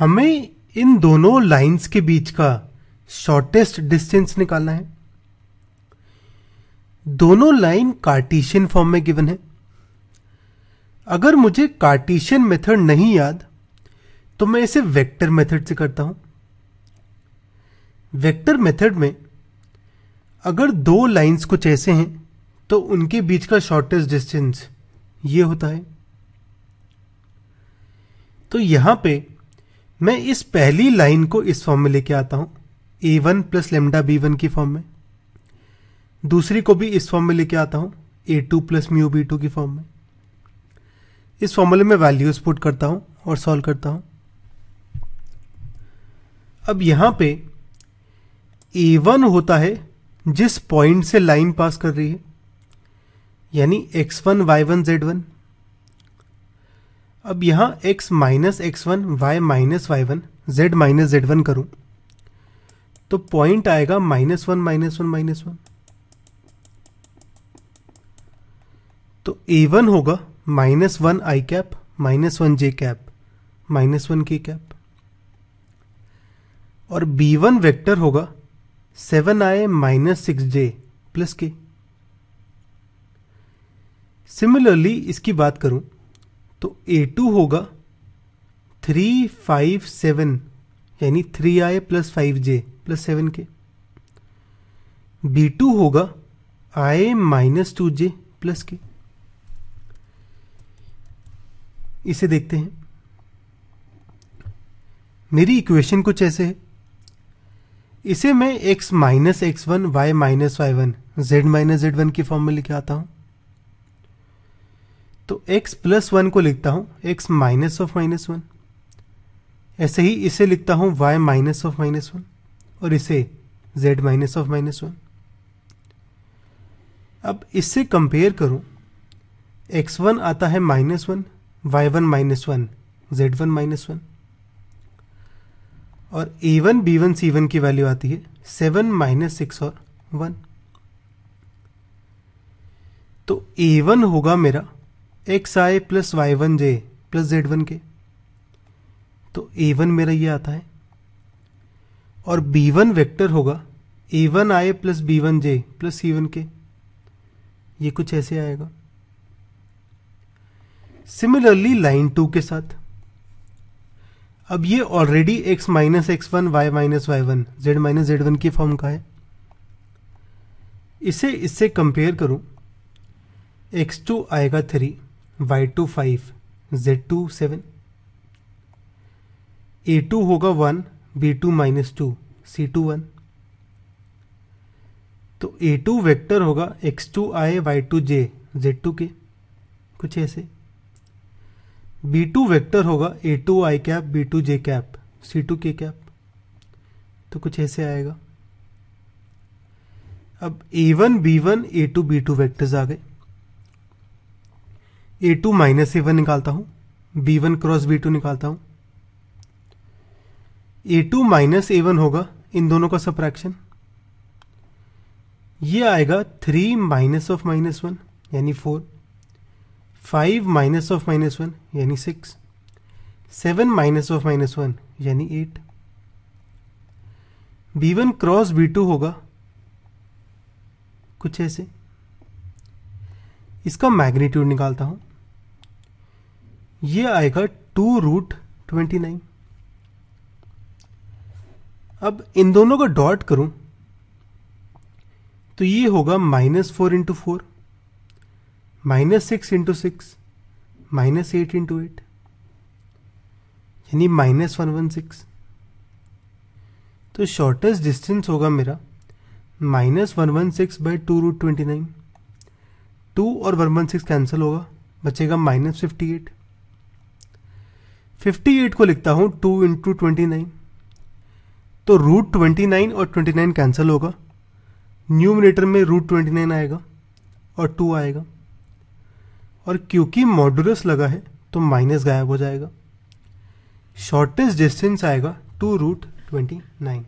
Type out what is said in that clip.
हमें इन दोनों लाइंस के बीच का शॉर्टेस्ट डिस्टेंस निकालना है। दोनों लाइन कार्टेशियन फॉर्म में गिवन है। अगर मुझे कार्टेशियन मेथड नहीं याद तो मैं इसे वेक्टर मेथड से करता हूं। वेक्टर मेथड में अगर दो लाइंस कुछ ऐसे हैं तो उनके बीच का शॉर्टेस्ट डिस्टेंस ये होता है। तो यहां पे मैं इस पहली लाइन को इस फॉर्म में लेके आता हूं, a1 प्लस लेमडा b1 की फॉर्म में। दूसरी को भी इस फॉर्म में लेके आता हूं, a2 प्लस म्यू b2 की फॉर्म में। इस फॉर्मूले में वैल्यूज पुट करता हूं और सॉल्व करता हूं। अब यहां पे a1 होता है जिस पॉइंट से लाइन पास कर रही है, यानी x1 y1 z1। अब यहां x minus x1 y minus y1 z minus z1 करूं तो पॉइंट आएगा -1 -1 -1। तो a1 होगा -1 i cap -1 j cap -1 k cap, और b1 वेक्टर होगा 7i minus 6j plus k। Similarly इसकी बात करूं तो a2 होगा 3 5 7 यानी 3i plus 5j plus 7k। b2 होगा i minus 2j plus k। इसे देखते हैं। मेरी इक्वेशन कुछ ऐसे है। इसे मैं x minus x1 y minus y1 z minus z1 की फॉर्म में लेके आता हूं। तो x प्लस 1 को लिखता हूं x माइनस ऑफ -1। ऐसे ही इसे लिखता हूं y माइनस ऑफ -1 और इसे z माइनस ऑफ -1। अब इससे कंपेयर करूं, x1 आता है -1, y1 -1, z1 -1, और a1 b1 c1 की वैल्यू आती है 7 माइनस 6 और 1। तो a1 होगा मेरा xi plus y1j plus z1 के। तो a1 मेरा ये आता है, और b1 वेक्टर होगा a1i plus b1j plus c1 के। ये कुछ ऐसे आएगा। सिमिलरली लाइन 2 के साथ, अब ये already x minus x1 y minus y1 z minus z1 की फॉर्म का है। इसे इससे कंपेयर करूं, x2 आएगा 3, y2 5, z2 7, a2 होगा 1, b2 माइनस 2, c2 1। तो a2 वेक्टर होगा x2i y2j z2 के, कुछ ऐसे। b2 वेक्टर होगा a2i cap b2j cap c2 k cap, तो कुछ ऐसे आएगा। अब a1 b1 a2 b2 vectors आ गए। a2 माइनस a1 निकालता हूं, b1 क्रॉस b2 निकालता हूं। a2 माइनस a1 होगा इन दोनों का सबट्रैक्शन। ये आएगा 3 माइनस ऑफ -1 यानी 4, 5 माइनस ऑफ -1 यानी 6, 7 माइनस ऑफ -1 यानी 8। b1 क्रॉस b2 होगा कुछ ऐसे। इसका मैग्नीट्यूड निकालता हूं, ये आएगा 2√29। अब इन दोनों का डॉट करूं तो ये होगा -4 इंटू 4, -6 इंटू 6, -8 इंटू 8 यानी -116। तो शॉर्टेस्ट डिस्टेंस होगा मेरा -116 बाई 2√29। 2 और 116 कैंसिल होगा, बचेगा -58। 58 को लिखता हूं 2 इंटू 29। तो √29 और 29 कैंसिल होगा, न्यूमरेटर में √29 आएगा और 2 आएगा, और क्योंकि मॉडुलस लगा है तो माइनस गायब हो जाएगा। शॉर्टेस्ट डिस्टेंस आएगा 2√29।